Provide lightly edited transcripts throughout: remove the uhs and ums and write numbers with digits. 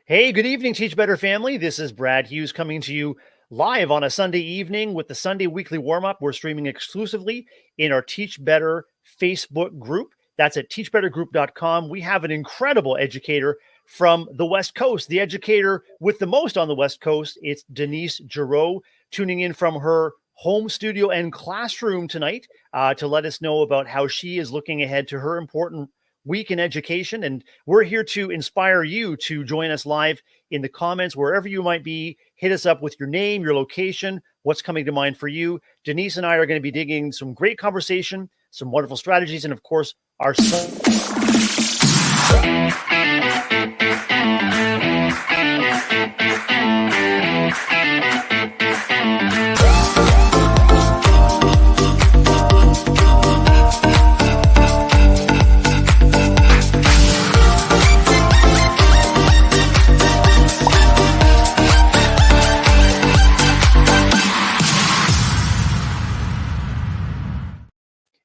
Hey, good evening, Teach Better family. This is Brad Hughes coming to you live on a Sunday evening with the Sunday Weekly Warm Up. We're streaming exclusively in our Teach Better Facebook group. That's at teachbettergroup.com. We have an incredible educator from the West Coast, the educator with the most on the West Coast. It's Denise Gerrow, tuning in from her home studio and classroom tonight to let us know about how she is looking ahead to her important week in education. And we're here to inspire you to join us live in the comments, wherever you might be. Hit us up with your name, your location, what's coming to mind for you. Denise and I are going to be digging some great conversation, some wonderful strategies, and of course, our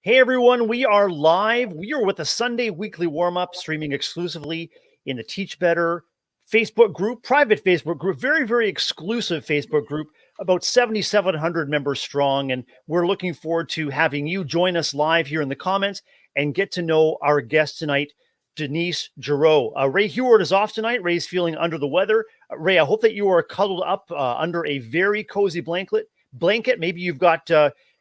Hey everyone, we are live. We are with the Sunday Weekly Warm-Up, streaming exclusively in the Teach Better Facebook group, private Facebook group, very, very exclusive Facebook group, about 7,700 members strong. And we're looking forward to having you join us live here in the comments and get to know our guest tonight, Denise Gerrow. Ray Heward is off tonight. Ray's feeling under the weather. Ray, I hope that you are cuddled up under a very cozy blanket. Maybe you've got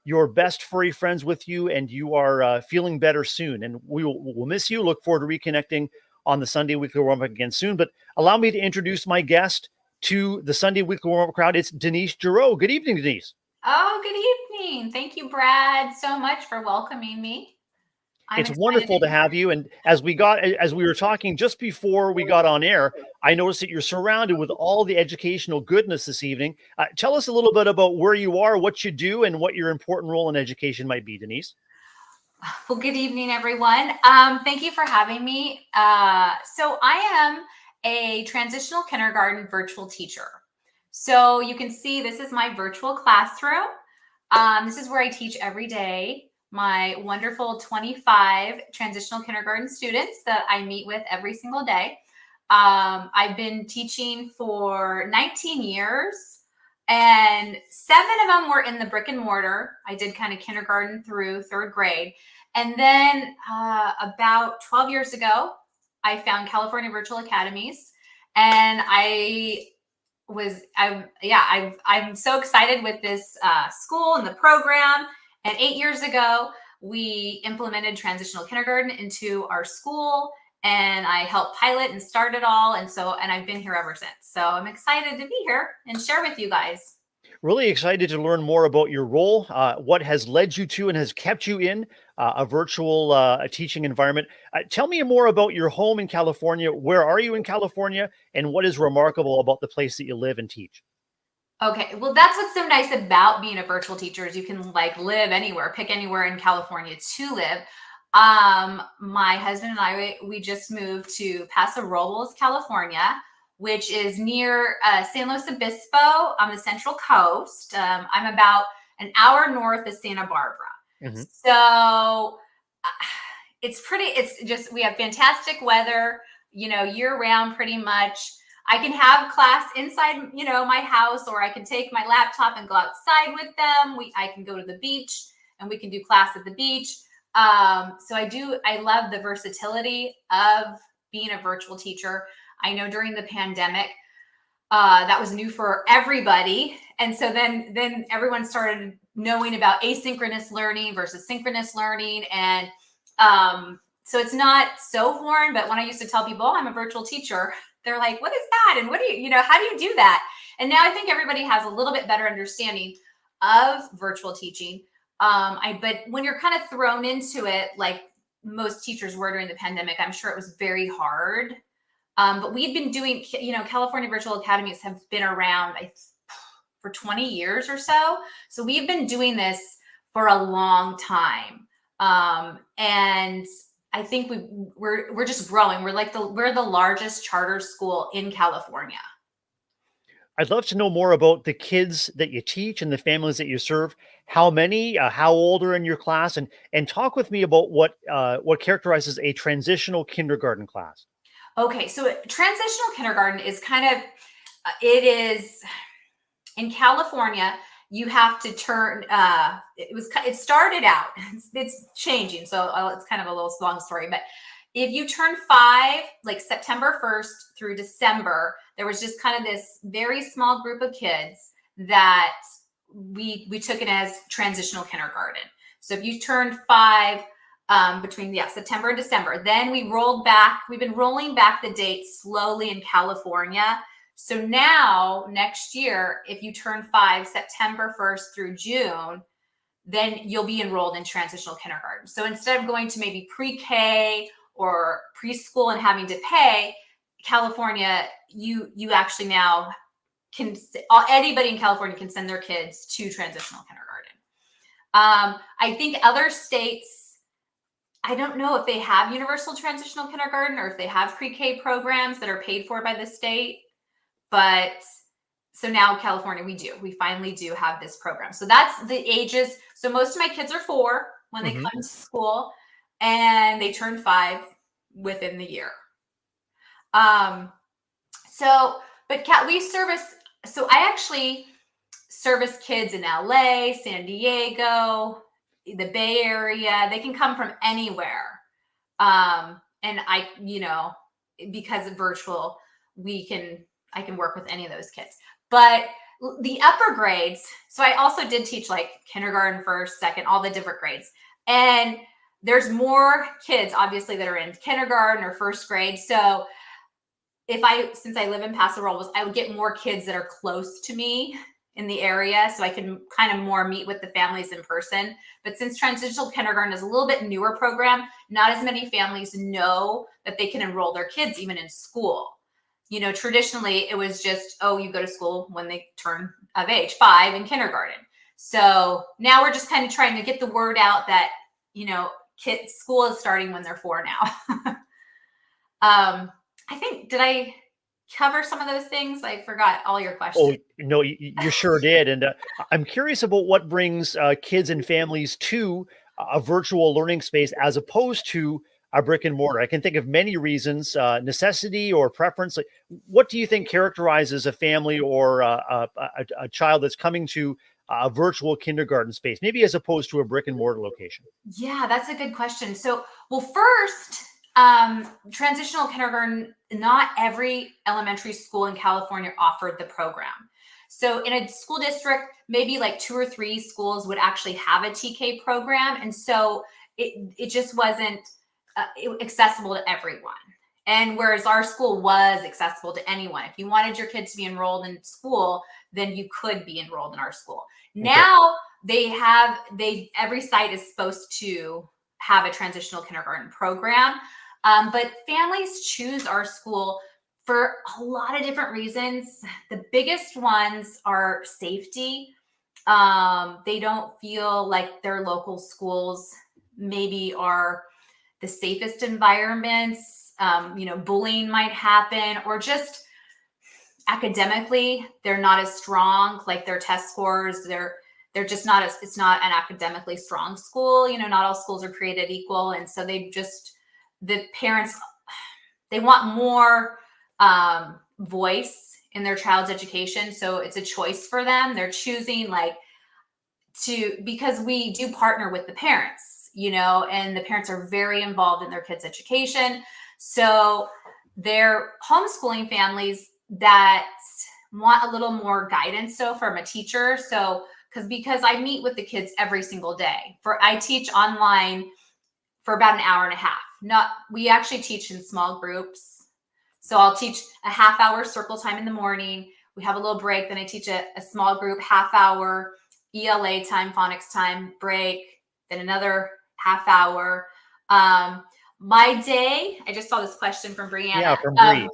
your best furry friends with you, and you are feeling better soon. And we'll miss you. Look forward to reconnecting on the Sunday Weekly Warm-Up again soon. But allow me to introduce my guest to the Sunday Weekly Warm-Up crowd. It's Denise Gerrow. Good evening, Denise. Oh, good evening. Thank you, Brad, so much for welcoming me. It's wonderful to have you. And as we were talking just before we got on air, I noticed that you're surrounded with all the educational goodness this evening. Tell us a little bit about where you are, what you do, and what your important role in education might be, Denise. Well, good evening, everyone. Thank you for having me. So I am a transitional kindergarten virtual teacher. So you can see this is my virtual classroom. This is where I teach every day. My wonderful 25 transitional kindergarten students that I meet with every single day. I've been teaching for 19 years, and 7 of them were in the brick and mortar. I did kind of kindergarten through 3rd grade. And then about 12 years ago, I found California Virtual Academies, and I'm so excited with this school and the program. And 8 years ago, we implemented transitional kindergarten into our school, and I helped pilot and start it all. And I've been here ever since. So I'm excited to be here and share with you guys. Really excited to learn more about your role, what has led you to and has kept you in a virtual teaching environment. Tell me more about your home in California. Where are you in California, and what is remarkable about the place that you live and teach? Okay, well, that's what's so nice about being a virtual teacher is you can live anywhere, pick anywhere in California to live. My husband and I, we just moved to Paso Robles, California, which is near San Luis Obispo on the Central Coast. I'm about an hour north of Santa Barbara. Mm-hmm. So we have fantastic weather, year round pretty much. I can have class inside, my house, or I can take my laptop and go outside with them. I can go to the beach and we can do class at the beach. I love the versatility of being a virtual teacher. I know during the pandemic, that was new for everybody. And so then everyone started knowing about asynchronous learning versus synchronous learning. And so it's not so foreign, but when I used to tell people, I'm a virtual teacher, they're like, what is that? And what do you, how do you do that? And now I think everybody has a little bit better understanding of virtual teaching. But when you're kind of thrown into it, like most teachers were during the pandemic, I'm sure it was very hard. But we've been doing, California Virtual Academies have been around for 20 years or so. So we've been doing this for a long time. And I think we're just growing. We're the largest charter school in California. I'd love to know more about the kids that you teach and the families that you serve. How many, how old are in your class, and talk with me about what characterizes a transitional kindergarten class. Okay, so transitional kindergarten is kind of, it is in California. You have to turn. It started out. It's changing, so it's kind of a little long story. But if you turn 5, like September 1st through December, there was just kind of this very small group of kids that we took it as transitional kindergarten. So if you turned 5 between September and December, then we rolled back. We've been rolling back the dates slowly in California. So now next year, if you turn 5 September 1st through June, then you'll be enrolled in transitional kindergarten. So instead of going to maybe pre-K or preschool and having to pay, California, you actually now can, anybody in California can send their kids to transitional kindergarten. I think other states, I don't know if they have universal transitional kindergarten or if they have pre-K programs that are paid for by the state. But so now California, we finally do have this program. So that's the ages. So most of my kids are 4 when they come to school, and they turn 5 within the year. We service, so I actually service kids in LA, San Diego, the Bay Area. They can come from anywhere. And I, because of virtual, I can work with any of those kids. But the upper grades, so I also did teach like kindergarten, first, second, all the different grades. And there's more kids, obviously, that are in kindergarten or first grade. So since I live in Paso Robles, I would get more kids that are close to me in the area, so I can kind of more meet with the families in person. But since transitional kindergarten is a little bit newer program, not as many families know that they can enroll their kids even in school. Traditionally it was just, you go to school when they turn of age, 5 in kindergarten. So now we're just kind of trying to get the word out that, school is starting when they're 4 now. I think, did I cover some of those things? I forgot all your questions. Oh, no, you sure did. And I'm curious about what brings kids and families to a virtual learning space as opposed to a brick and mortar. I can think of many reasons, necessity or preference. Like, what do you think characterizes a family or a child that's coming to a virtual kindergarten space, maybe as opposed to a brick and mortar location? Yeah, that's a good question. So, well, first, transitional kindergarten, not every elementary school in California offered the program. So in a school district, maybe like 2 or 3 schools would actually have a TK program. And so it just wasn't accessible to everyone. And whereas our school was accessible to anyone. If you wanted your kids to be enrolled in school, then you could be enrolled in our school. Okay. Now every site is supposed to have a transitional kindergarten program. But families choose our school for a lot of different reasons. The biggest ones are safety. They don't feel like their local schools maybe are the safest environments. Bullying might happen, or just academically, they're not as strong, like their test scores, they're just not it's not an academically strong school. Not all schools are created equal. And so the parents, they want more voice in their child's education. So it's a choice for them. They're choosing because we do partner with the parents, and the parents are very involved in their kids' education. So they're homeschooling families that want a little more guidance. So from a teacher, because I meet with the kids every single day. I teach online for about an hour and a half. We actually teach in small groups. So I'll teach a half-hour circle time in the morning. We have a little break. Then I teach a small group, half-hour ELA time, phonics time, break, then another half-hour. My day, I just saw this question from Brianna. Yeah, from Bree.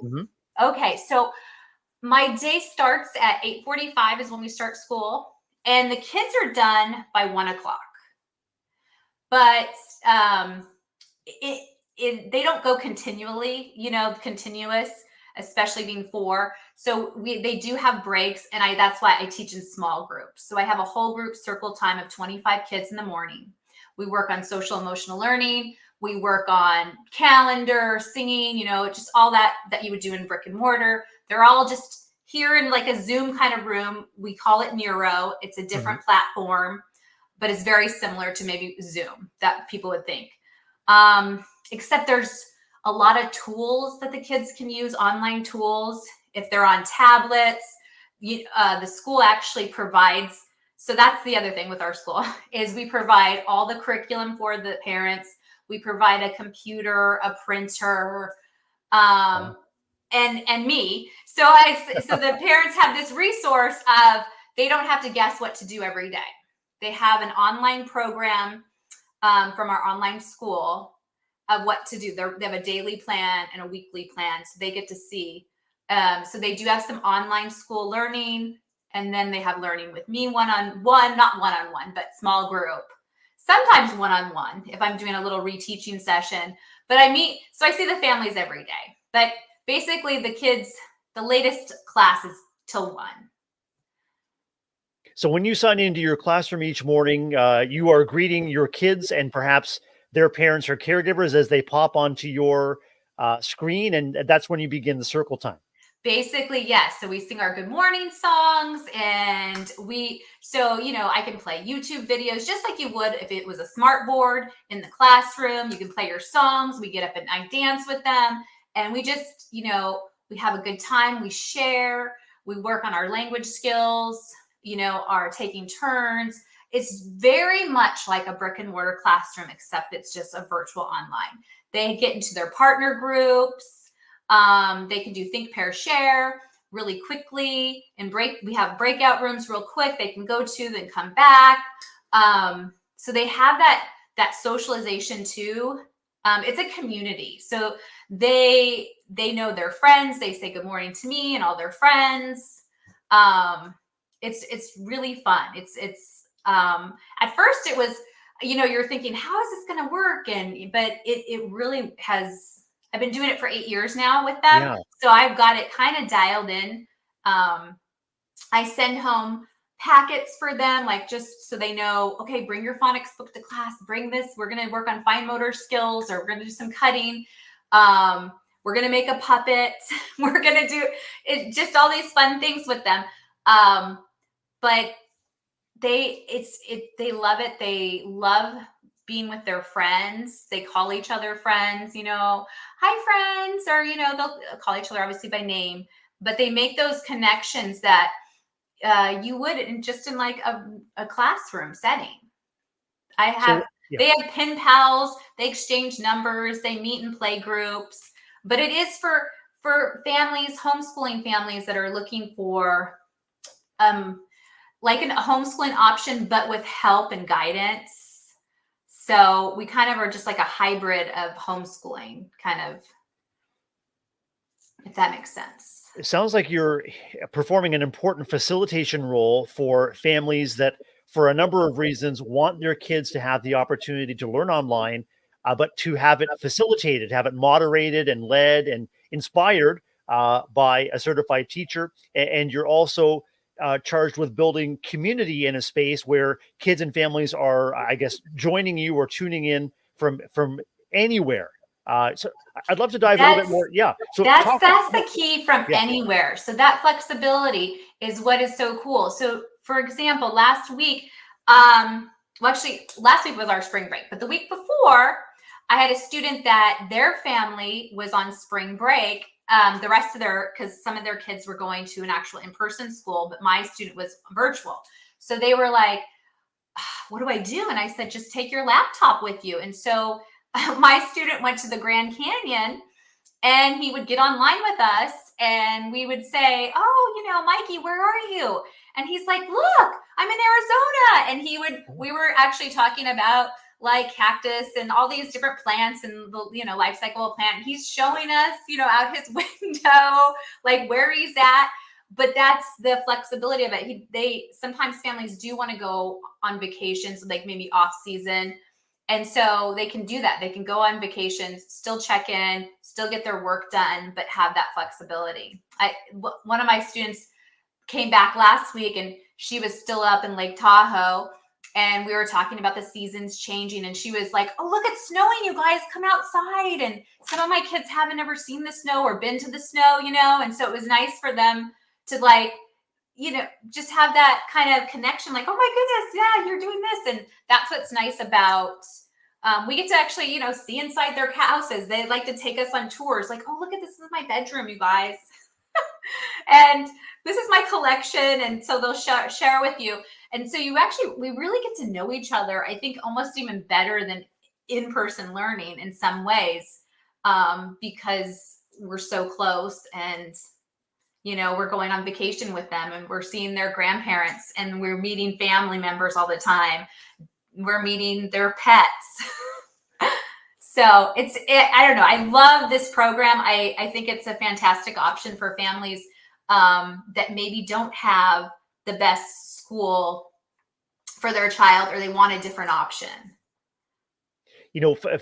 Okay, so my day starts at 8:45 is when we start school, and the kids are done by 1 o'clock. But they don't go continually, continuous, especially being 4. So they do have breaks, and that's why I teach in small groups. So I have a whole group circle time of 25 kids in the morning. We work on social emotional learning. We work on calendar, singing, just all that you would do in brick and mortar. They're all just here in like a Zoom kind of room. We call it Gerrow. It's a different platform, but it's very similar to maybe Zoom that people would think. Except there's a lot of tools that the kids can use, online tools. If they're on tablets, the school actually provides. So that's the other thing with our school is we provide all the curriculum for the parents. We provide a computer, a printer, and me. So the parents have this resource of they don't have to guess what to do every day. They have an online program from our online school of what to do. They have a daily plan and a weekly plan, so they get to see. So they do have some online school learning, and then they have learning with me one-on-one, not one-on-one, but small group. Sometimes one-on-one if I'm doing a little reteaching session. But I see the families every day. But basically the kids, the latest class is till 1. So when you sign into your classroom each morning, you are greeting your kids and perhaps their parents or caregivers as they pop onto your screen, and that's when you begin the circle time. Basically, yes. So we sing our good morning songs, and I can play YouTube videos just like you would if it was a smart board in the classroom. You can play your songs. We get up and I dance with them, and we just, we have a good time. We share, we work on our language skills, are taking turns. It's very much like a brick and mortar classroom, except it's just a virtual online. They get into their partner groups. They can do think, pair, share really quickly, and we have breakout rooms real quick. They can go to, then come back. So they have that socialization too. It's a community. So they know their friends. They say good morning to me and all their friends. It's really fun. It's at first it was, you're thinking, how is this going to work? But it really has. I've been doing it for 8 years now with them. Yeah. So I've got it kind of dialed in. I send home packets for them, like just so they know, okay, bring your phonics book to class, bring this. We're going to work on fine motor skills, or we're going to do some cutting. We're going to make a puppet. We're going to do just all these fun things with them. But they love it. They love being with their friends. They call each other friends, hi friends, or, they'll call each other obviously by name, but they make those connections that you would in like a classroom setting. They have pen pals, they exchange numbers, they meet in play groups, but it is for families, homeschooling families that are looking for like a homeschooling option, but with help and guidance. So we kind of are just like a hybrid of homeschooling, kind of, if that makes sense. It sounds like you're performing an important facilitation role for families that, for a number of reasons, want their kids to have the opportunity to learn online, but to have it facilitated, have it moderated and led and inspired by a certified teacher. And you're also charged with building community in a space where kids and families are, I guess, joining you or tuning in from anywhere. So I'd love to dive a little bit more. Yeah. So that's the key, from anywhere. So that flexibility is what is so cool. So for example, last week, last week was our spring break, but the week before I had a student that their family was on spring break. The rest of because some of their kids were going to an actual in-person school, but my student was virtual. So they were like, what do I do? And I said, just take your laptop with you. And so my student went to the Grand Canyon, and he would get online with us, and we would say, oh, Mikey, where are you? And he's like, look, I'm in Arizona. And we were actually talking about like cactus and all these different plants and the, life cycle of plant. He's showing us, out his window, like where he's at. But that's the flexibility of it. Sometimes families do want to go on vacations, like maybe off season. And so they can do that. They can go on vacations, still check in, still get their work done, but have that flexibility. One of my students came back last week, and she was still up in Lake Tahoe. and we were talking about the seasons changing, and she was like, oh, look, it's snowing, you guys, come outside. And some of my kids haven't ever seen the snow or been to the snow, and so it was nice for them to like, just have that kind of connection, like, oh my goodness, yeah, you're doing this. And that's what's nice about, we get to actually, see inside their houses. They like to take us on tours, like, oh, look at this is my bedroom, you guys. And this is my collection. And so they'll share with you. And so we really get to know each other, I think almost even better than in-person learning in some ways, because we're so close, and, we're going on vacation with them, and we're seeing their grandparents, and we're meeting family members all the time. We're meeting their pets. So I don't know. I love this program. I think it's a fantastic option for families that maybe don't have the best school for their child, or they want a different option.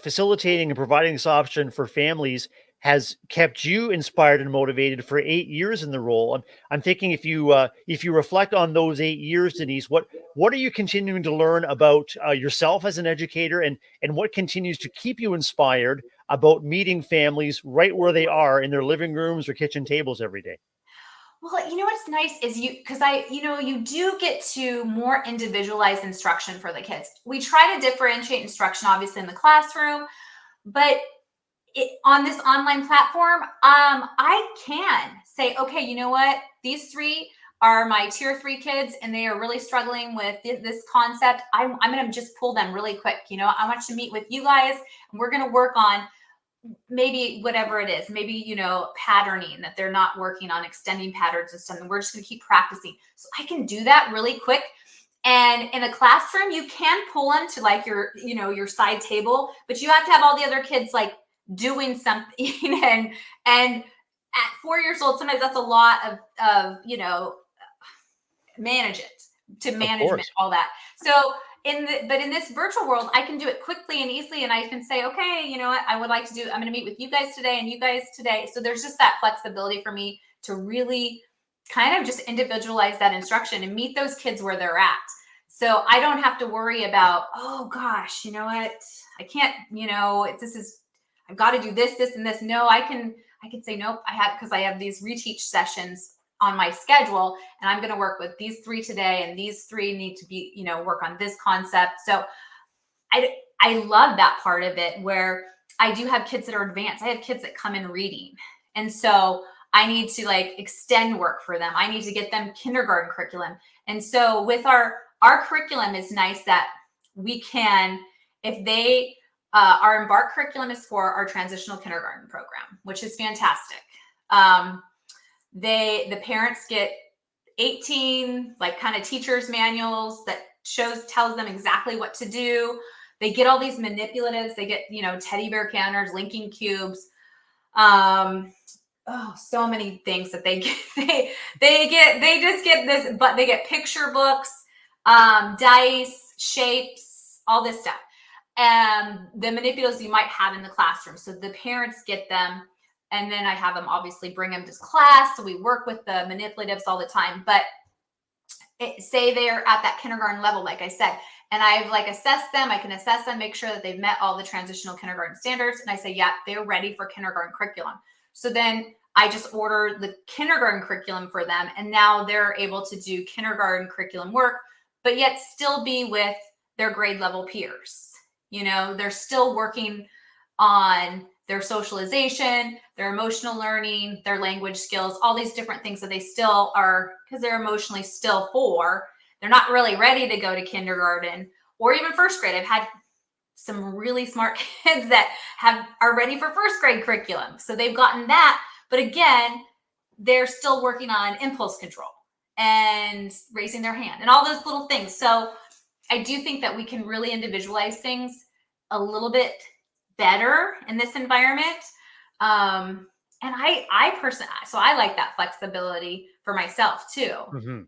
Facilitating and providing this option for families has kept you inspired and motivated for 8 years in the role. I'm thinking if you reflect on those 8 years, Denise, what are you continuing to learn about yourself as an educator, and what continues to keep you inspired about meeting families right where they are in their living rooms or kitchen tables every day? Well, what's nice is you do get to more individualized instruction for the kids. We try to differentiate instruction, obviously, in the classroom, but on this online platform, I can say, okay, you know what? These 3 are my tier 3 kids, and they are really struggling with this concept. I'm going to just pull them really quick. I want to meet with you guys, and we're going to work on maybe whatever it is, maybe, patterning that they're not working on, extending patterns and stuff. And we're just going to keep practicing. So I can do that really quick. And in a classroom, you can pull them to like your side table, but you have to have all the other kids like doing something. And at 4 years old, sometimes that's a lot of manage all that. So in this virtual world, I can do it quickly and easily, and I can say, okay, you know what, I'm going to meet with you guys today and you guys today. So there's just that flexibility for me to really kind of just individualize that instruction and meet those kids where they're at. So I don't have to worry about, oh gosh, you know what, I can't, I've got to do this, this, and this. No, I can say, nope, because I have these reteach sessions on my schedule, and I'm going to work with these 3 today, and these 3 need to be, work on this concept. So I love that part of it, where I do have kids that are advanced. I have kids that come in reading. And so I need to like extend work for them. I need to get them kindergarten curriculum. And so with our curriculum is nice that we can, if they, our Embark curriculum is for our transitional kindergarten program, which is fantastic. The parents get 18 like kind of teachers manuals that tells them exactly what to do. They get all these manipulatives. They get, teddy bear counters, linking cubes. So many things that they get. They just get this, but they get picture books, dice, shapes, all this stuff. And the manipulatives you might have in the classroom. So the parents get them. And then I have them obviously bring them to class. So we work with the manipulatives all the time. But say they're at that kindergarten level, like I said, and I've like assessed them. I can assess them, make sure that they've met all the transitional kindergarten standards. And I say, yeah, they're ready for kindergarten curriculum. So then I just order the kindergarten curriculum for them. And now they're able to do kindergarten curriculum work, but yet still be with their grade level peers. They're still working on their socialization, their emotional learning, their language skills, all these different things that they still are, because they're emotionally still 4. They're not really ready to go to kindergarten or even first grade. I've had some really smart kids that are ready for first grade curriculum. So they've gotten that. But again, they're still working on impulse control and raising their hand and all those little things. So I do think that we can really individualize things a little bit better in this environment. And I personally, so I like that flexibility for myself too. Mm-hmm.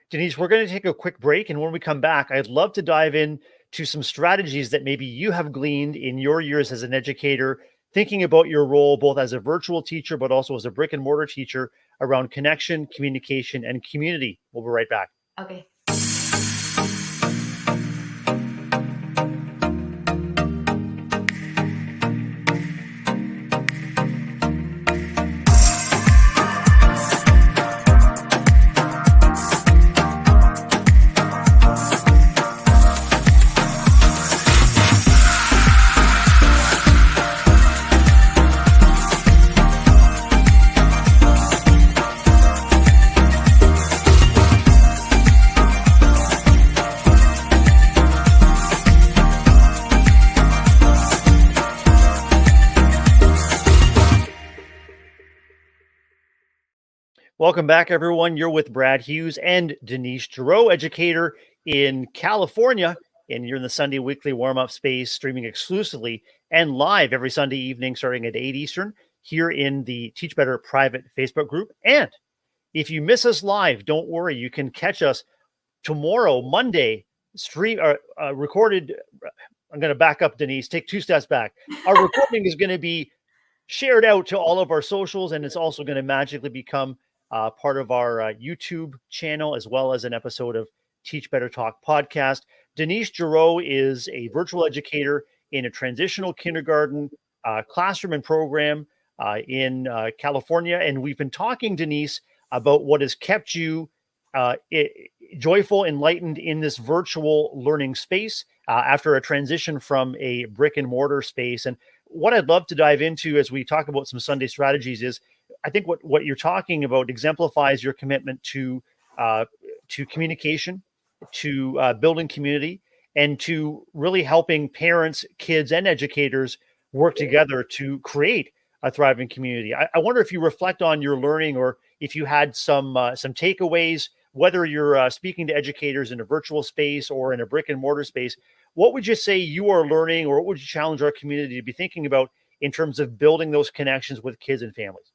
Denise, we're going to take a quick break. And when we come back, I'd love to dive in to some strategies that maybe you have gleaned in your years as an educator, thinking about your role, both as a virtual teacher, but also as a brick and mortar teacher, around connection, communication, and community. We'll be right back. Okay. Welcome back, everyone. You're with Brad Hughes and Denise Gerrow, educator in California, and you're in the Sunday Weekly Warm-Up Space, streaming exclusively and live every Sunday evening starting at 8 Eastern here in the Teach Better private Facebook group. And if you miss us live, don't worry. You can catch us tomorrow, Monday, recorded. I'm going to back up, Denise. Take 2 steps back. Our recording is going to be shared out to all of our socials, and it's also going to magically become part of our YouTube channel, as well as an episode of Teach Better Talk podcast. Denise Gerrow is a virtual educator in a transitional kindergarten classroom and program in California. And we've been talking, Denise, about what has kept you joyful, enlightened in this virtual learning space after a transition from a brick and mortar space. And what I'd love to dive into as we talk about some Sunday strategies is, I think what you're talking about exemplifies your commitment to communication, to building community, and to really helping parents, kids, and educators work together to create a thriving community. I wonder if you reflect on your learning, or if you had some takeaways, whether you're speaking to educators in a virtual space or in a brick and mortar space. What would you say you are learning, or what would you challenge our community to be thinking about in terms of building those connections with kids and families?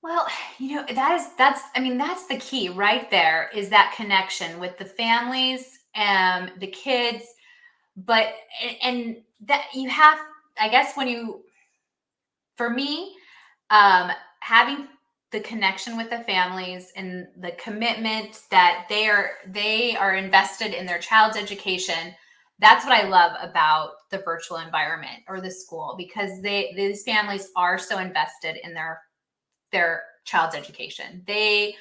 Well, that's the key right there, is that connection with the families and the kids. But, and that you have, I guess, for me, having the connection with the families and the commitment that they are invested in their child's education. That's what I love about the virtual environment or the school, because these families are so invested in their child's education. They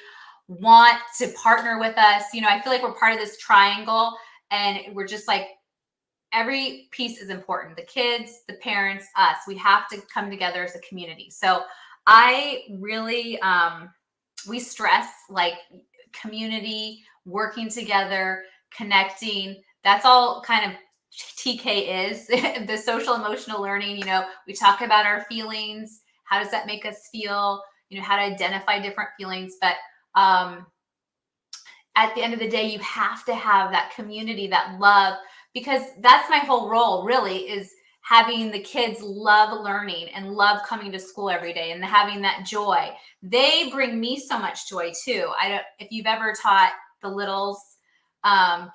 want to partner with us. I feel like we're part of this triangle, and we're just like, every piece is important. The kids, the parents, us. We have to come together as a community. So I really, we stress like community, working together, connecting. That's all kind of TK is the social emotional learning. We talk about our feelings. How does that make us feel? How to identify different feelings. But at the end of the day, you have to have that community, that love, because that's my whole role really, is having the kids love learning and love coming to school every day and having that joy. They bring me so much joy too. If you've ever taught the littles,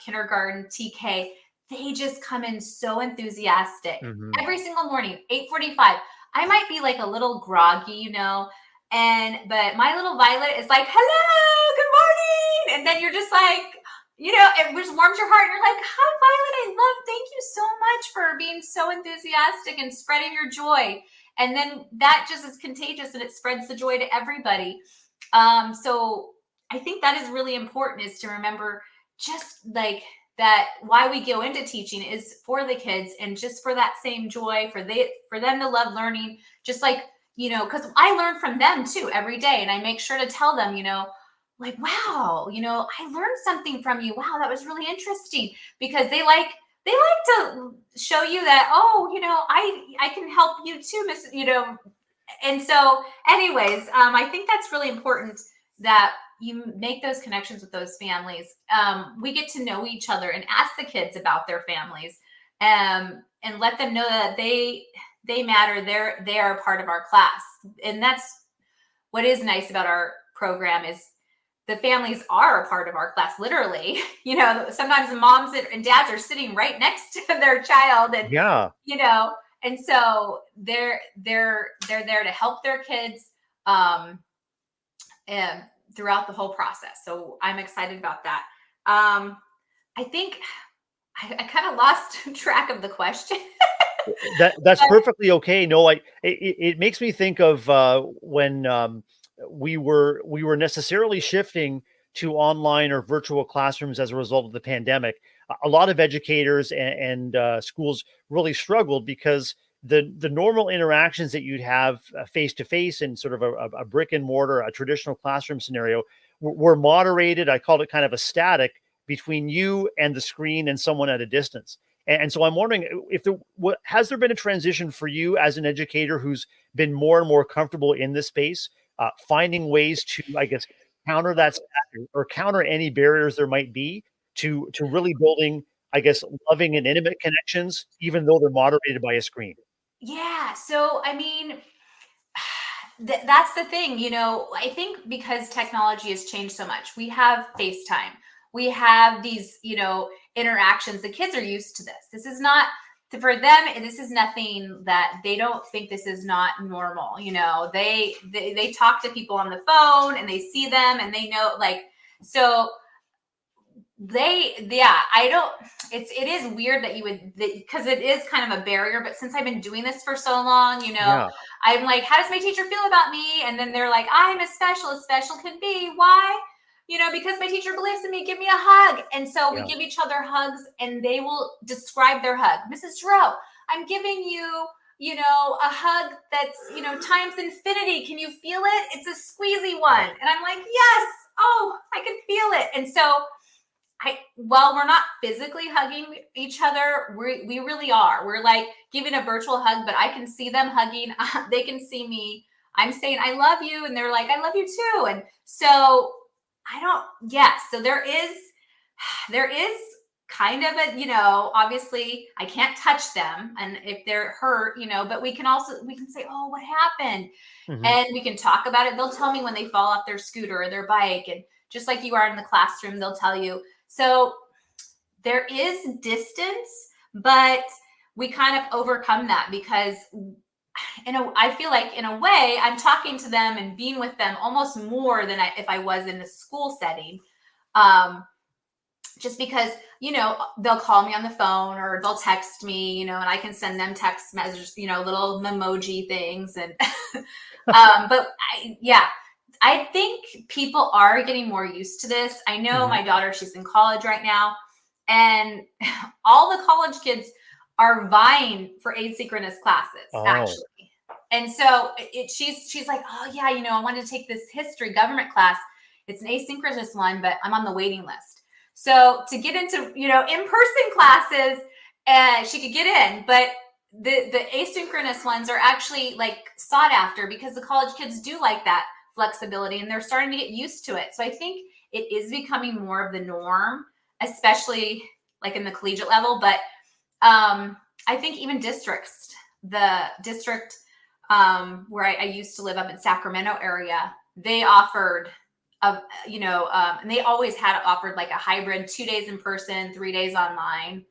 kindergarten, TK, they just come in so enthusiastic every single morning, 8:45. I might be like a little groggy, but my little Violet is like, hello, good morning. And then you're just like, it just warms your heart. And you're like, hi, Violet, thank you so much for being so enthusiastic and spreading your joy. And then that just is contagious, and it spreads the joy to everybody. So I think that is really important, is to remember just like that, why we go into teaching is for the kids, and just for that same joy, for them to love learning, just like, because I learn from them too every day. And I make sure to tell them, like, wow, I learned something from you. Wow, that was really interesting, because they like to show you that, oh, I can help you too, miss, And so anyways, I think that's really important, that you make those connections with those families. We get to know each other and ask the kids about their families, and let them know that they matter. They are a part of our class. And that's what is nice about our program, is the families are a part of our class, literally. Sometimes the moms and dads are sitting right next to their child, and and so they're there to help their kids and throughout the whole process. So I'm excited about that. I think I kind of lost track of the question. That's perfectly okay. No, it makes me think of when we were necessarily shifting to online or virtual classrooms as a result of the pandemic. A lot of educators and schools really struggled, because the normal interactions that you'd have face to face in sort of a brick and mortar, a traditional classroom scenario, were moderated. I called it kind of a static between you and the screen and someone at a distance. And so I'm wondering if has there been a transition for you as an educator who's been more and more comfortable in this space? finding ways to, I guess, counter that or counter any barriers there might be to really building, I guess, loving and intimate connections, even though they're moderated by a screen? Yeah. So, I mean, that's the thing, I think because technology has changed so much. We have FaceTime. We have these, interactions. The kids are used to this. This is not for them. This is nothing that they don't think this is not normal. They talk to people on the phone and they see them and they know, like, so I don't, it is weird that you would, because it is kind of a barrier, but since I've been doing this for so long, Yeah. I'm like, how does my teacher feel about me? And then they're like, I'm as special can be. Why? Because my teacher believes in me, give me a hug. And so we Yeah. give each other hugs and they will describe their hug. Mrs. Gerrow, I'm giving you, a hug that's, times infinity. Can you feel it? It's a squeezy one. And I'm like, yes. Oh, I can feel it. And so while we're not physically hugging each other, we really are. We're like giving a virtual hug, but I can see them hugging. They can see me. I'm saying, I love you. And they're like, I love you too. And so so there is kind of a, obviously I can't touch them. And if they're hurt, but we can say, oh, what happened? Mm-hmm. And we can talk about it. They'll tell me when they fall off their scooter or their bike. And just like you are in the classroom, they'll tell you. So there is distance, but we kind of overcome that because I feel like in a way I'm talking to them and being with them almost more than if I was in a school setting. Just because, they'll call me on the phone or they'll text me, and I can send them text messages, little emoji things. And, but I think people are getting more used to this. I know my daughter, she's in college right now, and all the college kids are vying for asynchronous classes, actually. And so she's like, oh yeah, I wanted to take this history government class. It's an asynchronous one, but I'm on the waiting list. So to get into, in-person classes, she could get in, but the asynchronous ones are actually like sought after because the college kids do like that flexibility and they're starting to get used to it. So I think it is becoming more of the norm, especially like in the collegiate level. But I think even the district where I used to live up in Sacramento area, they offered and they always had offered like a hybrid 2 days in person, 3 days online.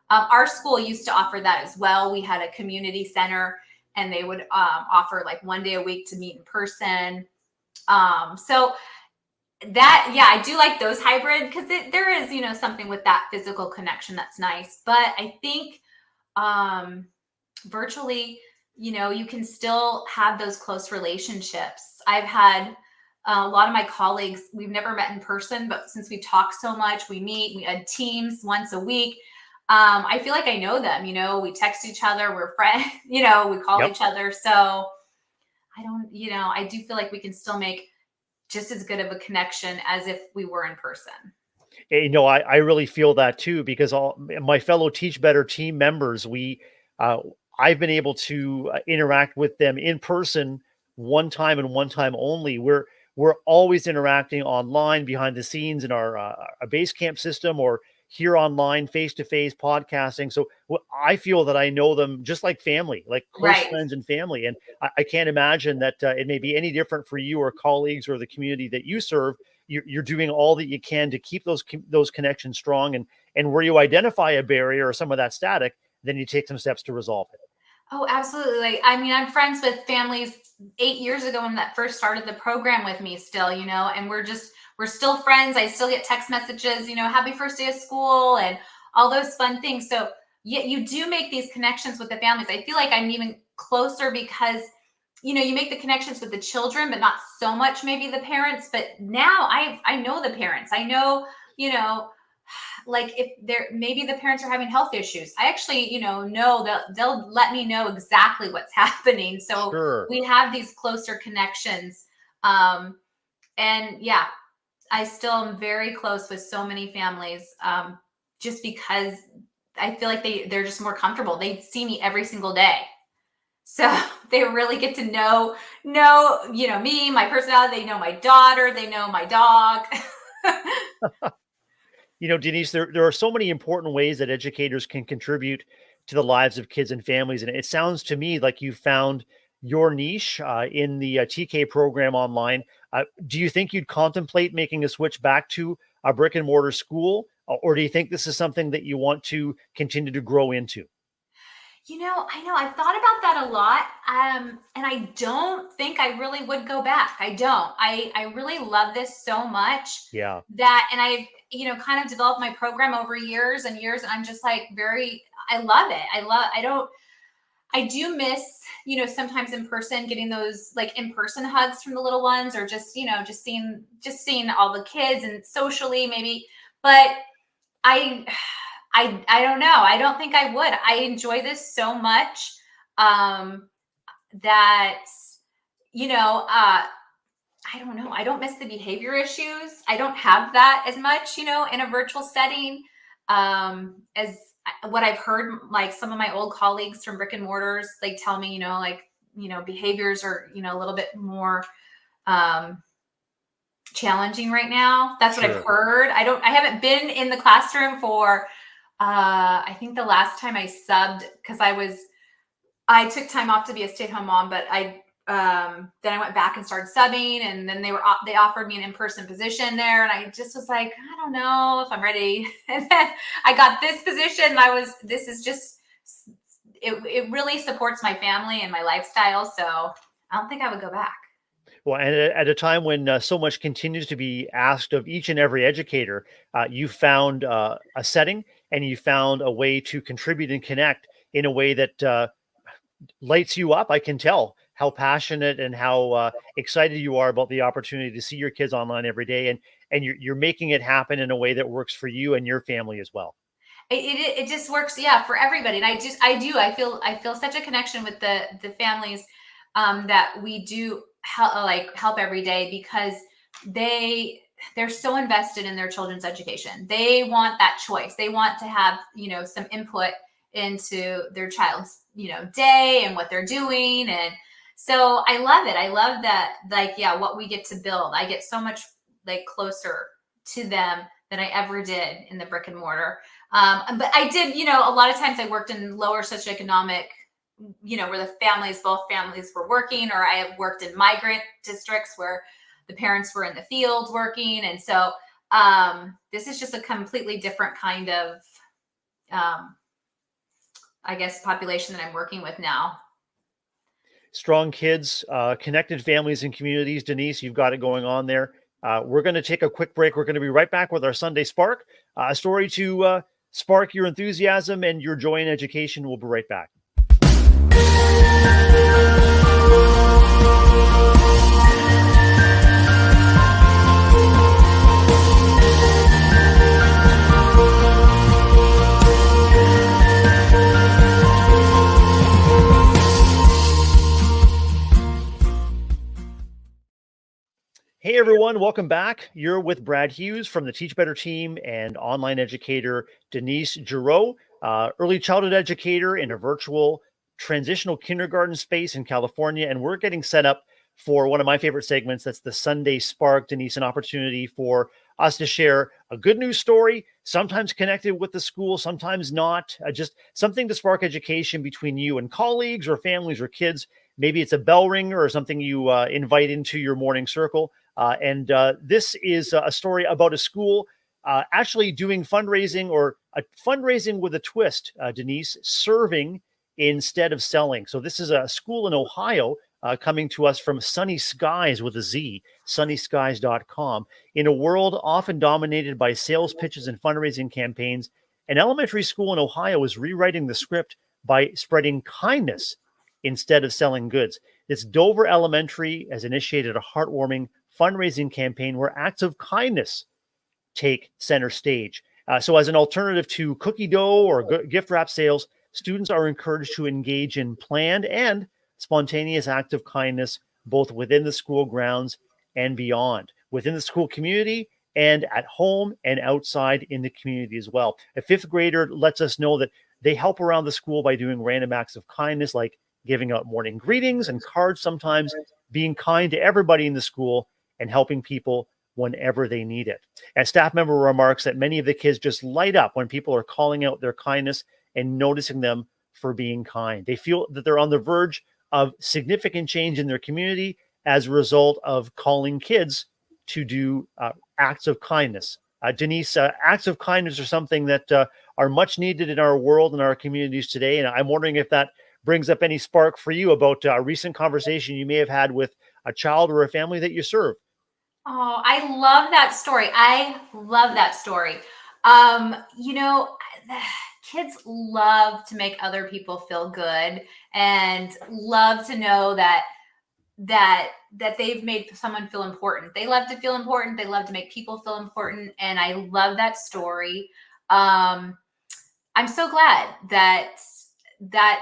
Our school used to offer that as well. We had a community center and they would offer like 1 day a week to meet in person. So that, I do like those hybrid because there is, something with that physical connection that's nice. But I think virtually, you can still have those close relationships. I've had a lot of my colleagues, we've never met in person, but since we talk so much, we had Teams once a week. I feel like I know them, we text each other, we're friends, we call each other. So I do feel like we can still make just as good of a connection as if we were in person. I really feel that too, because all my fellow Teach Better team members, I've been able to interact with them in person one time and one time only. We're always interacting online behind the scenes in our base camp system or here online, face-to-face podcasting. So I feel that I know them just like family, like close friends and family. And I can't imagine that it may be any different for you or colleagues or the community that you serve. You're doing all that you can to keep those connections strong. And where you identify a barrier or some of that static, then you take some steps to resolve it. Oh, absolutely. Like, I mean, I'm friends with families 8 years ago when that first started the program with me still, and we're still friends. I still get text messages, happy first day of school and all those fun things. So you do make these connections with the families. I feel like I'm even closer because, you make the connections with the children, but not so much maybe the parents. But now I know the parents. I know, like if maybe the parents are having health issues, I actually, know that they'll let me know exactly what's happening. So we have these closer connections. And I still am very close with so many families, just because I feel like they're just more comfortable. They see me every single day. So they really get to know know, me, my personality. They know my daughter. They know my dog. Denise, there are so many important ways that educators can contribute to the lives of kids and families. And it sounds to me like you found your niche in the TK program online. Do you think you'd contemplate making a switch back to a brick and mortar school? Or do you think this is something that you want to continue to grow into? I know I've thought about that a lot. And I don't think I really would go back. I don't. I really love this so much Yeah, and I've, kind of developed my program over years and years. And I'm just like I love it. I do miss, sometimes in person getting those like in person hugs from the little ones, or just seeing all the kids and socially maybe. But I I don't know. I don't think I would. I enjoy this so much that I don't know. I don't miss the behavior issues. I don't have that as much, in a virtual setting as what I've heard. Like some of my old colleagues from brick and mortars, like tell me, behaviors are, a little bit more challenging right now. That's what I've sure. heard. I haven't been in the classroom for I think the last time I subbed, because I took time off to be a stay-at-home mom, but then I went back and started subbing, and then they offered me an in-person position there, and I just was like, I don't know if I'm ready. And then I got this position. This is just it really supports my family and my lifestyle, so I don't think I would go back. Well, and at a time when so much continues to be asked of each and every educator, you found a setting and you found a way to contribute and connect in a way that lights you up. I can tell how passionate and how excited you are about the opportunity to see your kids online every day, and you're making it happen in a way that works for you and your family as well. It just works, yeah, for everybody. And I feel such a connection with the families that we do help every day, because they're so invested in their children's education. They want that choice. They want to have, some input into their child's, day and what they're doing. And so I love it. I love that, like, yeah, what we get to build. I get so much like closer to them than I ever did in the brick and mortar. But I did, a lot of times I worked in lower socioeconomic, where both families were working, or I have worked in migrant districts where the parents were in the field working. And so this is just a completely different kind of, I guess, population that I'm working with now. Strong kids, connected families and communities. Denise, you've got it going on there. We're going to take a quick break. We're going to be right back with our Sunday Spark, a story to spark your enthusiasm and your joy in education. We'll be right back. Hey everyone, welcome back. You're with Brad Hughes from the Teach Better team and online educator Denise Gerrow, early childhood educator in a virtual transitional kindergarten space in California. And we're getting set up for one of my favorite segments. That's the Sunday Spark. Denise, an opportunity for us to share a good news story, sometimes connected with the school, sometimes not, just something to spark education between you and colleagues or families or kids. Maybe it's a bell ringer or something you invite into your morning circle. And this is a story about a school actually doing fundraising, or a fundraising with a twist, Denise, serving instead of selling. So this is a school in Ohio coming to us from Sunny Skies with a Z, sunnyskies.com. In a world often dominated by sales pitches and fundraising campaigns, an elementary school in Ohio is rewriting the script by spreading kindness instead of selling goods. This Dover Elementary has initiated a heartwarming fundraising campaign where acts of kindness take center stage. So as an alternative to cookie dough or gift wrap sales, students are encouraged to engage in planned and spontaneous acts of kindness, both within the school grounds and beyond, within the school community and at home and outside in the community as well. A fifth grader lets us know that they help around the school by doing random acts of kindness, like giving out morning greetings and cards sometimes, being kind to everybody in the school, and helping people whenever they need it. And staff member remarks that many of the kids just light up when people are calling out their kindness and noticing them for being kind. They feel that they're on the verge of significant change in their community as a result of calling kids to do acts of kindness. Denise, acts of kindness are something that are much needed in our world and our communities today. And I'm wondering if that brings up any spark for you about a recent conversation you may have had with a child or a family that you serve. Oh, I love that story. I love that story. You know, kids love to make other people feel good and love to know that they've made someone feel important. They love to feel important. They love to make people feel important. And I love that story. I'm so glad that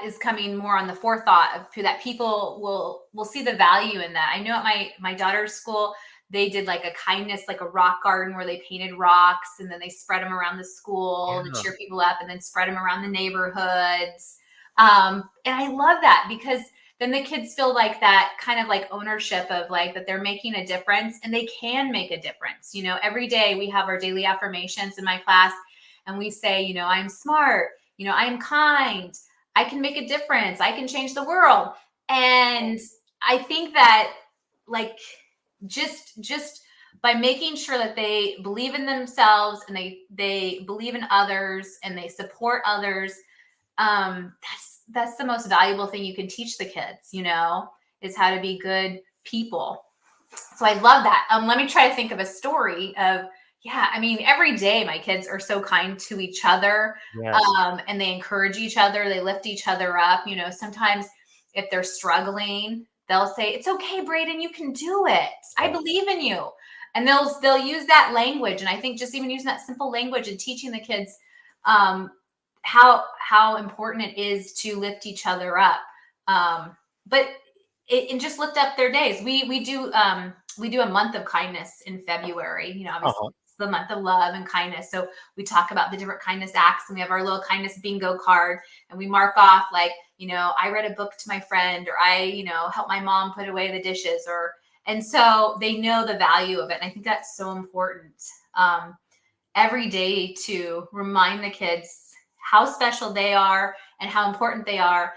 is coming more on the forethought of that people will see the value in that. I know at my daughter's school, they did like a kindness, like a rock garden where they painted rocks and then they spread them around the school to cheer people up and then spread them around the neighborhoods. And I love that because then the kids feel like that kind of like ownership of like that they're making a difference and they can make a difference. You know, every day we have our daily affirmations in my class and we say, you know, I'm smart, you know, I am kind, I can make a difference, I can change the world. And I think that like just by making sure that they believe in themselves and they believe in others and they support others, that's the most valuable thing you can teach the kids, you know, is how to be good people. So I love that. Let me try to think of a story of, yeah, I mean, every day my kids are so kind to each other. Yes. And they encourage each other. They lift each other up. You know, sometimes if they're struggling, they'll say, it's okay, Braden, you can do it. I believe in you. And they'll use that language. And I think just even using that simple language and teaching the kids how important it is to lift each other up. And just lift up their days. We do a month of kindness in February. You know, obviously it's the month of love and kindness. So we talk about the different kindness acts and we have our little kindness bingo card and we mark off like, you know, I read a book to my friend or I, you know, helped my mom put away the dishes and so they know the value of it. And I think that's so important every day to remind the kids how special they are and how important they are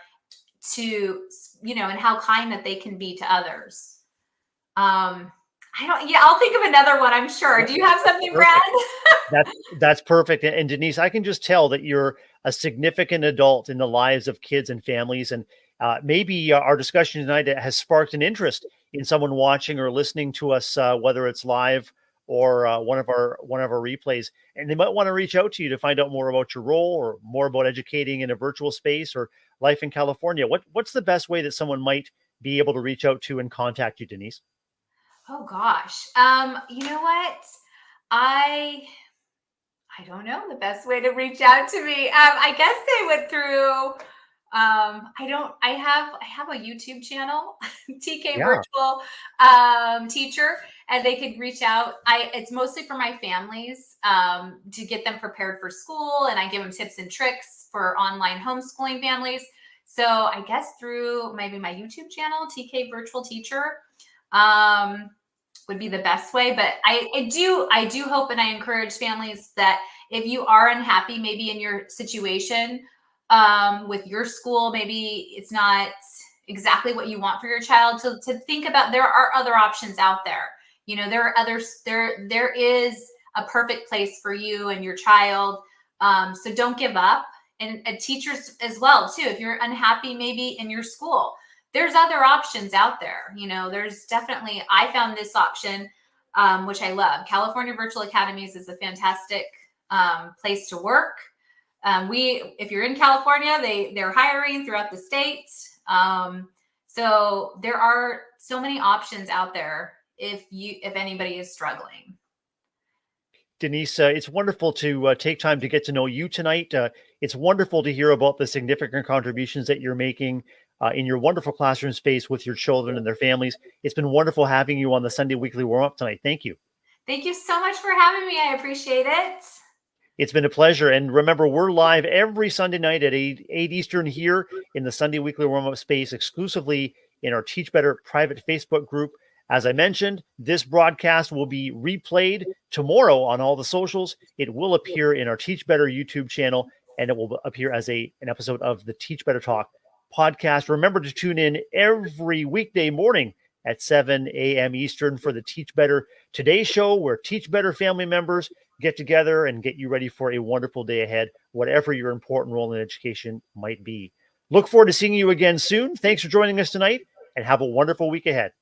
to, you know, and how kind that they can be to others. I'll think of another one, I'm sure. Do you have something, Brad? That's perfect. And Denise, I can just tell that you're a significant adult in the lives of kids and families. And maybe our discussion tonight has sparked an interest in someone watching or listening to us, whether it's live or one of our replays. And they might want to reach out to you to find out more about your role or more about educating in a virtual space or life in California. What's the best way that someone might be able to reach out to and contact you, Denise? Oh gosh. You know what? I don't know the best way to reach out to me. I guess they went through I have a YouTube channel, TK Virtual Teacher, and they could reach out. It's mostly for my families to get them prepared for school, and I give them tips and tricks for online homeschooling families. So I guess through maybe my YouTube channel, TK Virtual Teacher, would be the best way. But I do hope and I encourage families that if you are unhappy, maybe in your situation with your school, maybe it's not exactly what you want for your child, to think about there are other options out there. You know, there are others, there is a perfect place for you and your child. So don't give up. And teachers as well, too. If you're unhappy, maybe in your school, there's other options out there. You know, there's definitely, I found this option, which I love. California Virtual Academies is a fantastic place to work. If you're in California, they're hiring throughout the state. So there are so many options out there if anybody is struggling. Denise, it's wonderful to take time to get to know you tonight. It's wonderful to hear about the significant contributions that you're making in your wonderful classroom space with your children and their families. It's been wonderful having you on the Sunday Weekly Warm-Up tonight. Thank you. Thank you so much for having me. I appreciate it. It's been a pleasure. And remember, we're live every Sunday night at 8 Eastern here in the Sunday Weekly Warm-Up space exclusively in our Teach Better private Facebook group. As I mentioned, this broadcast will be replayed tomorrow on all the socials. It will appear in our Teach Better YouTube channel, and it will appear as an episode of the Teach Better Talk podcast. Remember to tune in every weekday morning at 7 a.m. Eastern for the Teach Better Today show, where Teach Better family members get together and get you ready for a wonderful day ahead, whatever your important role in education might be. Look forward to seeing you again soon. Thanks for joining us tonight, and have a wonderful week ahead.